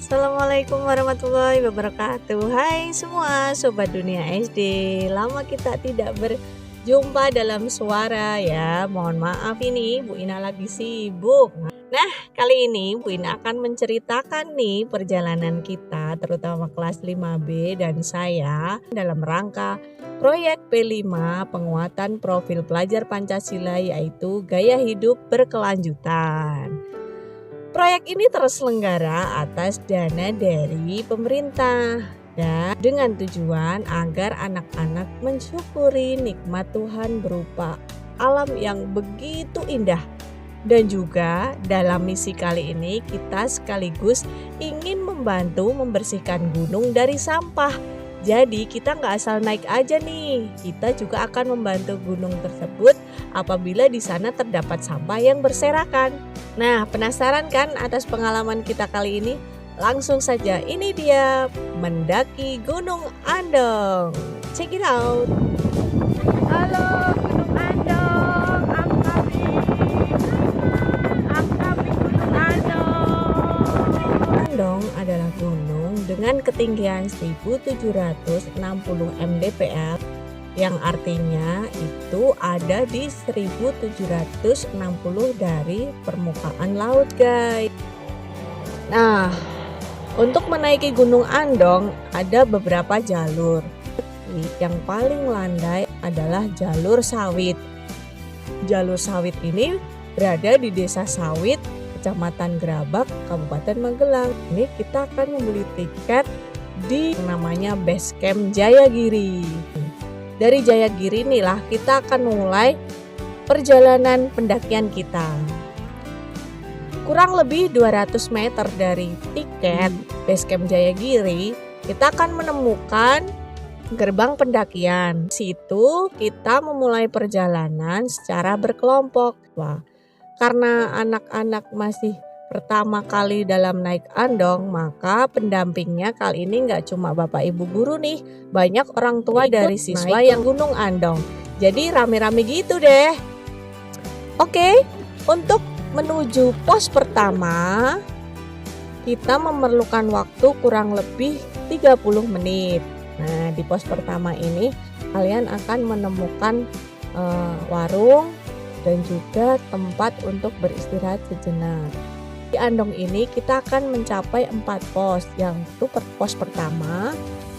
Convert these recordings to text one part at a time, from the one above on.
Assalamualaikum warahmatullahi wabarakatuh. Hai semua Sobat Dunia SD. Lama kita tidak berjumpa dalam suara ya. Mohon maaf ini Bu Ina lagi sibuk. Nah, kali ini Bu Ina akan menceritakan nih perjalanan kita terutama kelas 5B dan saya dalam rangka proyek P5 penguatan profil pelajar Pancasila yaitu gaya hidup berkelanjutan. Proyek ini terselenggara atas dana dari pemerintah dan dengan tujuan agar anak-anak mensyukuri nikmat Tuhan berupa alam yang begitu indah. Dan juga dalam misi kali ini kita sekaligus ingin membantu membersihkan gunung dari sampah. Jadi kita nggak asal naik aja nih, kita juga akan membantu gunung tersebut apabila di sana terdapat sampah yang berserakan. Nah, penasaran kan atas pengalaman kita kali ini? Langsung saja, ini dia mendaki Gunung Andong. Check it out. Halo Gunung Andong, I'm coming Gunung Andong. Andong adalah gunung dengan ketinggian 1760 mdpl yang artinya itu ada di 1760 dari permukaan laut guys. Nah, untuk menaiki Gunung Andong ada beberapa jalur. Yang paling landai adalah jalur sawit. Jalur sawit ini berada di Desa Sawit, Kecamatan Gerabak, Kabupaten Magelang. Ini kita akan membeli tiket di namanya Base Camp Jayagiri. Dari Jayagiri inilah kita akan mulai perjalanan pendakian kita. Kurang lebih 200 meter dari tiket Base Camp Jayagiri, kita akan menemukan gerbang pendakian. Di situ kita memulai perjalanan secara berkelompok. Wah, karena anak-anak masih pertama kali dalam naik Andong, maka pendampingnya kali ini nggak cuma Bapak Ibu guru nih, banyak orang tua dari siswa yang Gunung Andong. Jadi rame-rame gitu deh. Oke, untuk menuju pos pertama, kita memerlukan waktu kurang lebih 30 menit. Nah, di pos pertama ini kalian akan menemukan warung dan juga tempat untuk beristirahat sejenak. Di Andong ini kita akan mencapai 4 pos, yang itu pos pertama,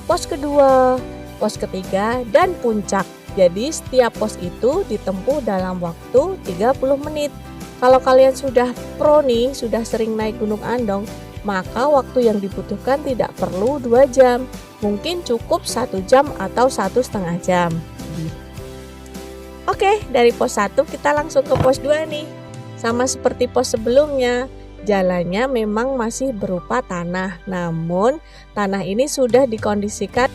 pos kedua, pos ketiga, dan puncak. Jadi setiap pos itu ditempuh dalam waktu 30 menit. Kalau kalian sudah pro nih, sudah sering naik Gunung Andong, maka waktu yang dibutuhkan tidak perlu 2 jam. Mungkin cukup 1 jam atau 1,5 jam. Oke, dari pos 1 kita langsung ke pos 2 nih. Sama seperti pos sebelumnya, jalannya memang masih berupa tanah, namun tanah ini sudah dikondisikan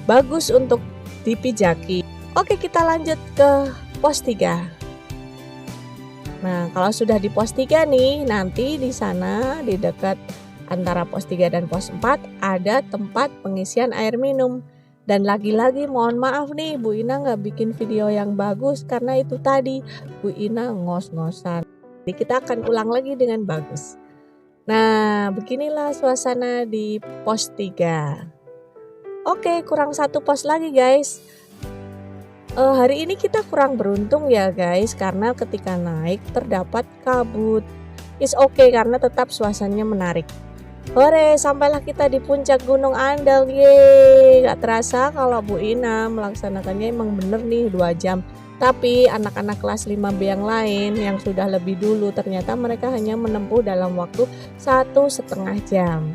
bagus untuk dipijaki. Oke, kita lanjut ke pos 3. Nah, kalau sudah di pos 3 nih, nanti di sana di dekat antara pos 3 dan pos 4 ada tempat pengisian air minum. Dan lagi-lagi mohon maaf nih, Bu Ina nggak bikin video yang bagus karena itu tadi Bu Ina ngos-ngosan. Jadi kita akan ulang lagi dengan bagus. Nah, beginilah suasana di pos 3. Oke, kurang 1 pos lagi guys. Hari ini kita kurang beruntung ya guys, karena ketika naik terdapat kabut. It's okay karena tetap suasananya menarik. Hore, sampailah kita di puncak Gunung Andong. Yeay, gak terasa kalau Bu Ina melaksanakannya emang bener nih 2 jam. Tapi anak-anak kelas 5B yang lain yang sudah lebih dulu ternyata mereka hanya menempuh dalam waktu 1,5 jam.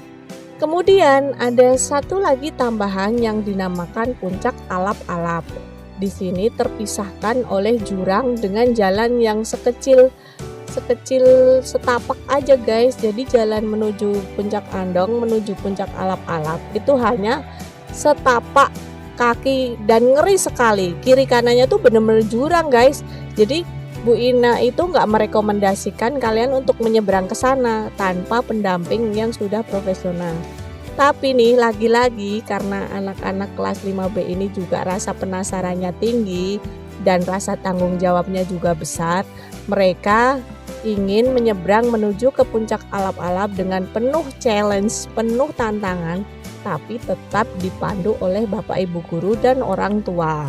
Kemudian ada satu lagi tambahan yang dinamakan puncak alap-alap. Di sini terpisahkan oleh jurang dengan jalan yang sekecil setapak aja guys. Jadi jalan menuju puncak Andong, menuju puncak alap-alap itu hanya setapak kaki dan ngeri sekali. Kiri kanannya tuh bener-bener jurang guys. Jadi Bu Ina itu nggak merekomendasikan kalian untuk menyeberang ke sana tanpa pendamping yang sudah profesional. Tapi nih lagi-lagi karena anak-anak kelas 5B ini juga rasa penasarannya tinggi dan rasa tanggung jawabnya juga besar, Mereka ingin menyeberang menuju ke puncak alap-alap dengan penuh challenge, penuh tantangan, tapi tetap dipandu oleh Bapak Ibu guru dan orang tua.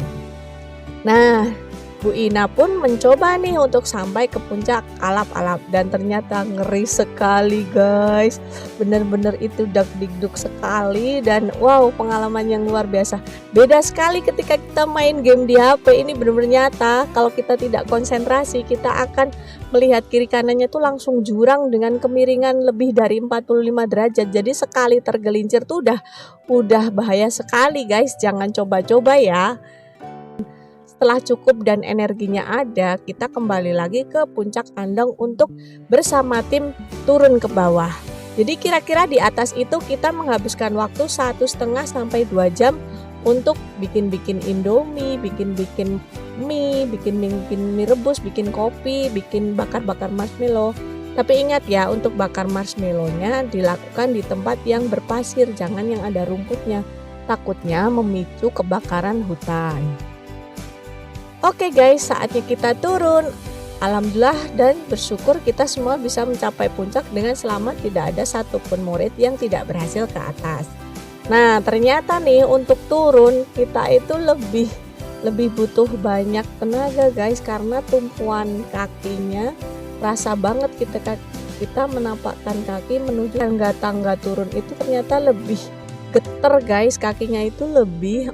Nah, Bu Ina pun mencoba nih untuk sampai ke puncak alap-alap dan ternyata ngeri sekali guys. Bener-bener itu dak-dikduk sekali dan wow, pengalaman yang luar biasa. Beda sekali ketika kita main game di HP, ini bener-bener nyata. Kalau kita tidak konsentrasi, kita akan melihat kiri kanannya tuh langsung jurang dengan kemiringan lebih dari 45 derajat. Jadi sekali tergelincir tuh udah bahaya sekali guys. Jangan coba-coba ya. Setelah cukup dan energinya ada, kita kembali lagi ke puncak Andong untuk bersama tim turun ke bawah. Jadi kira-kira di atas itu kita menghabiskan waktu 1,5 sampai 2 jam untuk bikin indomie, bikin mie, bikin mie rebus, bikin kopi, bikin bakar marshmallow. Tapi ingat ya, untuk bakar marshmallownya dilakukan di tempat yang berpasir, jangan yang ada rumputnya. Takutnya memicu kebakaran hutan. Oke guys, saatnya kita turun. Alhamdulillah dan bersyukur kita semua bisa mencapai puncak dengan selamat, tidak ada satupun murid yang tidak berhasil ke atas. Nah, ternyata nih untuk turun kita itu lebih butuh banyak tenaga guys, karena tumpuan kakinya rasa banget kita menapakkan kaki menuju tangga turun itu ternyata lebih geter guys, kakinya itu lebih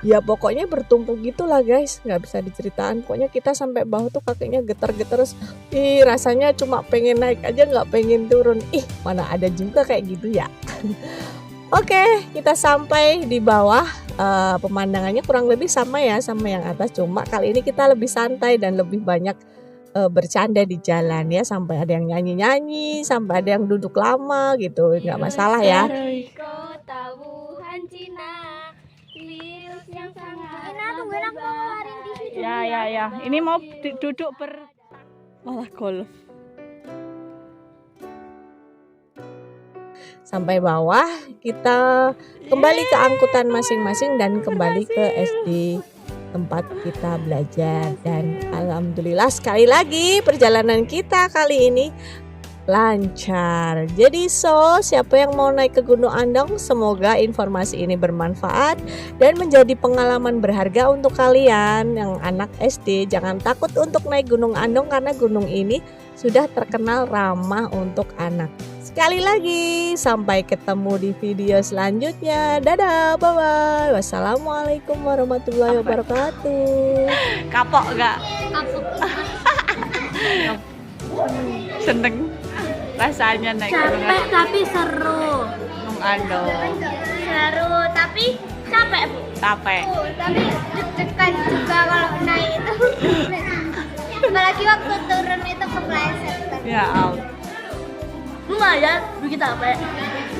ya pokoknya bertumpuk gitulah guys, nggak bisa diceritain. Pokoknya kita sampai bawah tuh kakinya getar-getar, rasanya cuma pengen naik aja, nggak pengen turun. Mana ada juga kayak gitu ya. Oke, kita sampai di bawah. Pemandangannya kurang lebih sama ya sama yang atas, cuma kali ini kita lebih santai dan lebih banyak bercanda di jalan ya, sampai ada yang nyanyi-nyanyi, sampai ada yang duduk lama gitu, nggak masalah ya. Ya. Ini mau duduk malah golf. Sampai bawah, kita kembali ke angkutan masing-masing dan kembali ke SD tempat kita belajar. Dan alhamdulillah sekali lagi perjalanan kita kali ini lancar. Jadi siapa yang mau naik ke Gunung Andong, semoga informasi ini bermanfaat dan menjadi pengalaman berharga untuk kalian yang anak SD. Jangan takut untuk naik Gunung Andong karena gunung ini sudah terkenal ramah untuk anak. Sekali lagi, sampai ketemu di video selanjutnya. Dadah, bye-bye. Wassalamualaikum warahmatullahi wabarakatuh. Kapok gak? Kapok. Seneng rasanya naik gunung Capek tapi seru. Gunung Andong. Seru tapi capek. Capek. Tapi deg-degan juga kalau naik itu. Apalagi waktu turun itu kepleset. Ya ampun. Lumayan bikin capek.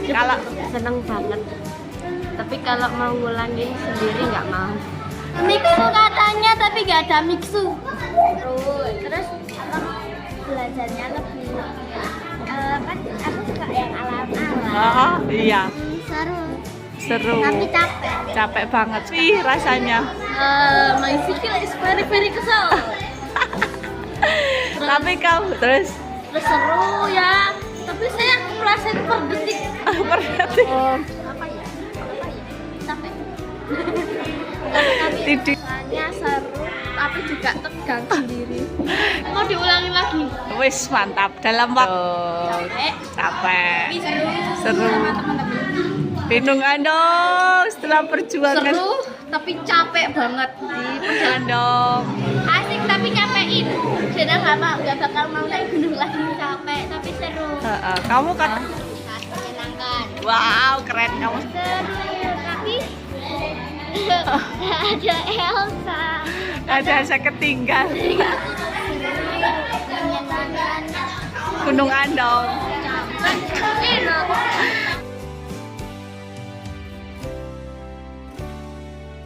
Kalau Seneng banget. Tapi kalau mau ngulangin sendiri nggak mau. Mixu katanya tapi nggak ada mixu. Terus belajarnya lebih kan aku suka yang alam-alam. Iya. Seru Tapi capek banget sih rasanya. My skill is very kesel. Tapi kau terus Seru ya, tapi saya merasa per detik. Apa ya? Capek. Tidur. Rasanya seru tapi juga tegang sendiri. Mau diulangin lagi? Wis mantap dalam waktu capek. Seru. Gunung Andong setelah perjuangan. Seru tapi capek banget di Andong. Asik tapi nyapein. Jadi nggak bakal mau naik gunung lagi, capek tapi seru. Kamu kan? Menyenangkan. Wow, keren kamu. Seru tapi ada Elsa. Ada saya ketinggal. Menyenangkan. Gunung Andong. Capek. Enak.